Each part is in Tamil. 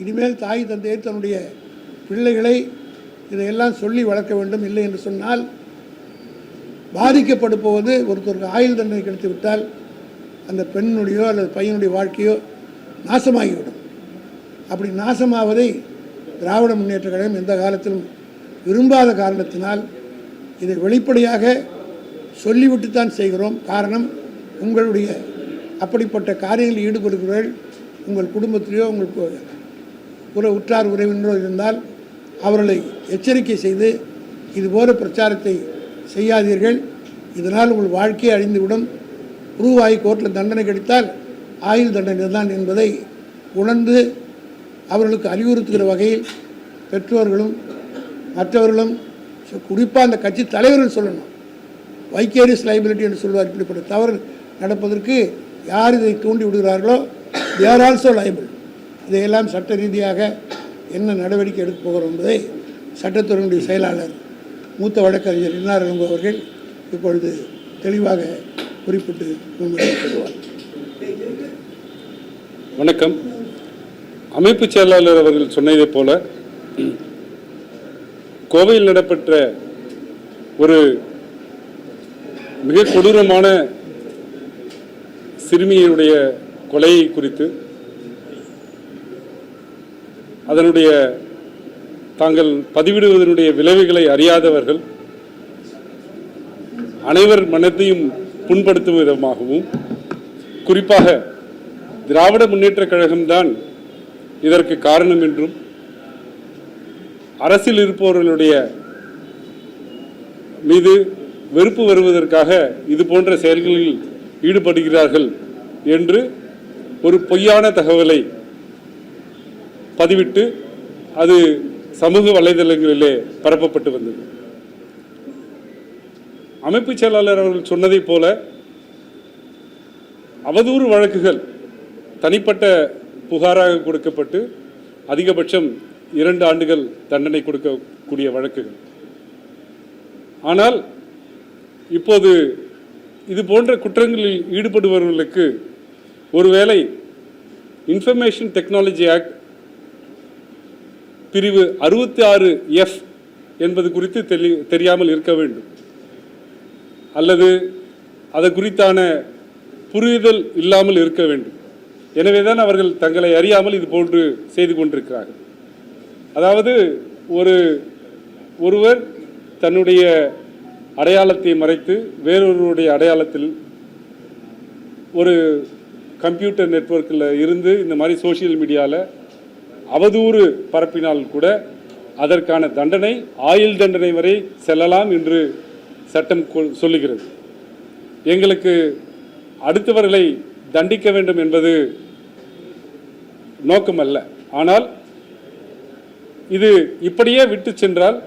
இனிமேல் தாய் தந்தையை தன்னுடைய பிள்ளைகளை இதையெல்லாம் சொல்லி வளர்க்க வேண்டும். இல்லை என்று சொன்னால் பாதிக்கப்படுப்போவது ஒருத்தருக்கு ஆயுள் தண்டனை கிடைத்து விட்டால் அந்த பெண்ணுடையோ அல்லது பையனுடைய வாழ்க்கையோ நாசமாகிவிடும். அப்படி நாசமாவதை திராவிட முன்னேற்ற கழகம் எந்த காலத்திலும் விரும்பாத காரணத்தினால் இதை வெளிப்படையாக சொல்லிவிட்டுத்தான் செய்கிறோம். காரணம், உங்களுடைய அப்படிப்பட்ட காரியங்களில் ஈடுபடுகிறவர்கள் உங்கள் குடும்பத்திலேயோ உங்கள் உற்றார் உறவினரோ இருந்தால் அவர்களை எச்சரிக்கை செய்து இதுபோல பிரச்சாரத்தை செய்யாதீர்கள், இதனால் உங்கள் வாழ்க்கையை அழிந்துவிடும், உருவாகி கோர்ட்டில் தண்டனை கிடைத்தால் ஆயுள் தண்டனை தான் என்பதை உணர்ந்து அவர்களுக்கு அறிவுறுத்துகிற வகையில் பெற்றோர்களும் மற்றவர்களும் குறிப்பாக அந்த கட்சி தலைவர்கள் சொல்லணும். வைக்கேரியஸ் லைபிலிட்டி என்று சொல்வார். இப்படிப்பட்ட தவறு நடப்பதற்கு யார் இதை தூண்டி விடுகிறார்களோ they are also liable. இதையெல்லாம் சட்ட ரீதியாக என்ன நடவடிக்கை எடுக்கப் போகிறோம் என்பதை சட்டத்துறையினுடைய செயலாளர் மூத்த வழக்கறிஞர் இன்னார் அவர்கள் இப்பொழுது தெளிவாக குறிப்பிட்டு முன்வைக்கப்படுவார். வணக்கம். அமைப்பு செயலாளர் அவர்கள் சொன்னதை போல கோவையில் நடைபெற்ற ஒரு மிக கொடூரமான சிறுமியினுடைய கொலையை குறித்து அதனுடைய தாங்கள் பதிவிடுவதனுடைய விளைவுகளை அறியாதவர்கள் அனைவர் மனத்தையும் புண்படுத்தும் விதமாகவும், குறிப்பாக திராவிட முன்னேற்ற கழகம்தான் இதற்கு காரணம் என்றும் அரசில் இருப்பவர்களுடைய மீது வெறுப்பு வருவதற்காக இது போன்ற செயல்களில் ஈடுபடுகிறார்கள் என்று ஒரு பொய்யான தகவலை பதிவிட்டு அது சமூக வலைதளங்களிலே பரப்பப்பட்டு வந்தது. அமைப்பு செயலாளர் அவர்கள் சொன்னதைப் போல அவதூறு வழக்குகள் தனிப்பட்ட புகாராக கொடுக்கப்பட்டு அதிகபட்சம் 2 ஆண்டுகள் தண்டனை கொடுக்கக்கூடிய வழக்குகள். ஆனால் இப்போது இது போன்ற குற்றங்களில் ஈடுபடுபவர்களுக்கு ஒருவேளை இன்ஃபர்மேஷன் டெக்னாலஜி ஆக்ட் பிரிவு 66F என்பது குறித்து தெரியாமல் இருக்க வேண்டும், அல்லது அது குறித்தான புரிதல் இல்லாமல் இருக்க வேண்டும். எனவேதான் அவர்கள் தங்களை அறியாமல் இது போன்று செய்து கொண்டிருக்கிறார்கள். அதாவது ஒருவர் தன்னுடைய அடையாளத்தை மறைத்து வேறொருவருடைய அடையாளத்தில் ஒரு கம்ப்யூட்டர் நெட்வொர்க்கில் இருந்து இந்த மாதிரி சோசியல் மீடியாவில் அவதூறு பரப்பினால் கூட அதற்கான தண்டனை ஆயுள் தண்டனை வரை செல்லலாம் என்று சட்டம் சொல்லுகிறது. எங்களுக்கு அடுத்தவர்களை தண்டிக்க வேண்டும் என்பது நோக்கமல்ல. ஆனால் இது இப்படியே விட்டு சென்றால்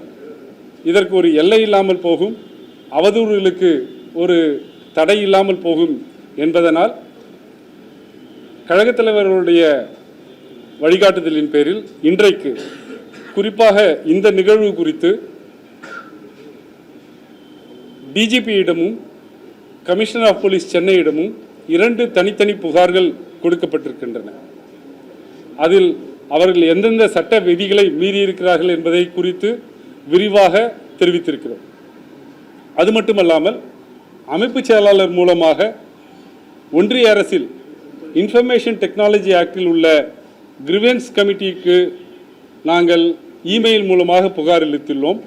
இதற்கு ஒரு எல்லை இல்லாமல் போகும், அவதூறுகளுக்கு ஒரு தடை இல்லாமல் போகும் என்பதனால் கழகத் தலைவர்களுடைய வழிகாட்டுதலின் பேரில் இன்றைக்கு குறிப்பாக இந்த நிகழ்வு குறித்து டிஜிபியிடமும் கமிஷனர் ஆஃப் போலீஸ் சென்னையிடமும் 2 தனித்தனி புகார்கள் கொடுக்கப்பட்டிருக்கின்றன. அதில் அவர்கள் எந்தெந்த சட்ட விதிகளை மீறியிருக்கிறார்கள் என்பதை குறித்து விரிவாக தெரிவித்திருக்கிறோம். அது மட்டுமல்லாமல் அமைப்பு செயலாளர் மூலமாக ஒன்றிய அரசில் இன்ஃபர்மேஷன் டெக்னாலஜி ஆக்டில் உள்ள கிரிவென்ஸ் கமிட்டிக்கு நாங்கள் இமெயில் மூலமாக புகார் அளித்துள்ளோம்.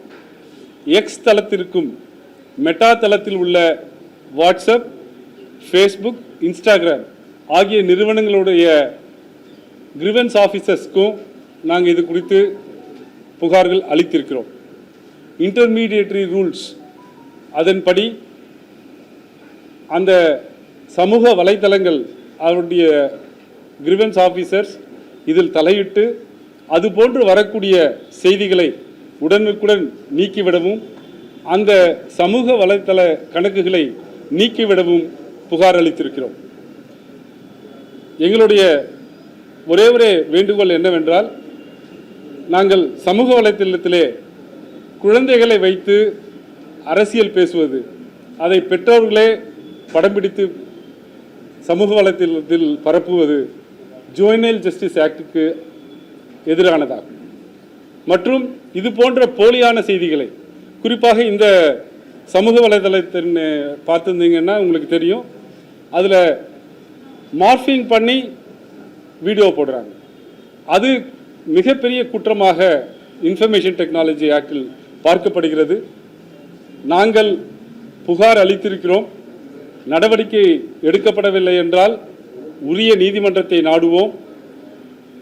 எக்ஸ் தளத்திற்கும் மெட்டா தளத்தில் உள்ள வாட்ஸ்அப், ஃபேஸ்புக், இன்ஸ்டாகிராம் ஆகிய நிறுவனங்களுடைய கிரிவென்ஸ் ஆஃபீஸர்ஸ்க்கும் நாங்கள் இது குறித்து புகார்கள் அளித்திருக்கிறோம். இன்டர்மீடியேட்டரி ரூல்ஸ் அதன்படி அந்த சமூக வலைத்தளங்கள் அவருடைய கிரிவென்ஸ் ஆஃபீஸர்ஸ் இதில் தலையிட்டு அதுபோன்று வரக்கூடிய செய்திகளை உடனுக்குடன் நீக்கிவிடவும் அந்த சமூக வலைத்தள கணக்குகளை நீக்கிவிடவும் புகார் அளித்திருக்கிறோம். எங்களுடைய ஒரே வேண்டுகோள் என்னவென்றால், நாங்கள் சமூக வலைத்தளத்திலே குழந்தைகளை வைத்து அரசியல் பேசுவது, அதை பெற்றோர்களே படம் பிடித்து சமூக வலைத்தளத்தில் பரப்புவது ஜுவனைல் ஜஸ்டிஸ் ஆக்டுக்கு எதிரானதாகும். மற்றும் இது போன்ற போலியான செய்திகளை, குறிப்பாக இந்த சமூக வலைதளத்தின் பார்த்துருந்தீங்கன்னா உங்களுக்கு தெரியும், அதில் மார்ஃபிங் பண்ணி வீடியோ போடுறாங்க. அது மிகப்பெரிய குற்றமாக இன்ஃபர்மேஷன் டெக்னாலஜி ஆக்டில் பார்க்கப்படுகிறது. நாங்கள் புகார் அளித்திருக்கிறோம். நடவடிக்கை எடுக்கப்படவில்லை என்றால் உரிய நீதிமன்றத்தை நாடுவோம்.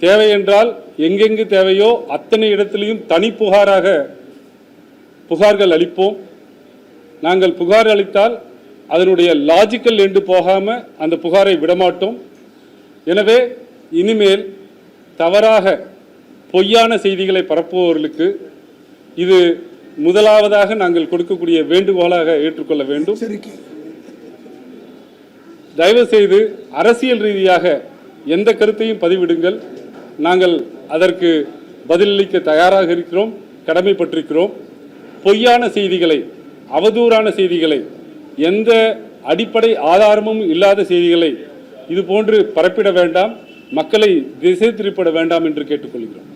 தேவை என்றால் எங்கெங்கு தேவையோ அத்தனை இடத்திலையும் தனி புகாராக புகார்கள் அளிப்போம். நாங்கள் புகார் அளித்தால் அதனுடைய லாஜிக்கல் எண்டு போகாமல் அந்த புகாரை விடமாட்டோம். எனவே இனிமேல் தவறாக பொய்யான செய்திகளை பரப்புபவர்களுக்கு இது முதலாவதாக நாங்கள் கொடுக்கக்கூடிய வேண்டுகோளாக ஏற்றுக்கொள்ள வேண்டும். தயவு செய்து அரசியல் ரீதியாக எந்த கருத்தையும் பதிவிடுங்கள். நாங்கள் அதற்கு பதிலளிக்க தயாராக இருக்கிறோம், கடமைப்பட்டிருக்கிறோம். பொய்யான செய்திகளை, அவதூறான செய்திகளை, எந்த அடிப்படை ஆதாரமும் இல்லாத செய்திகளை இதுபோன்று பரப்பிட வேண்டாம், மக்களை திசை திருப்பிட வேண்டாம் என்று கேட்டுக்கொள்கிறோம்.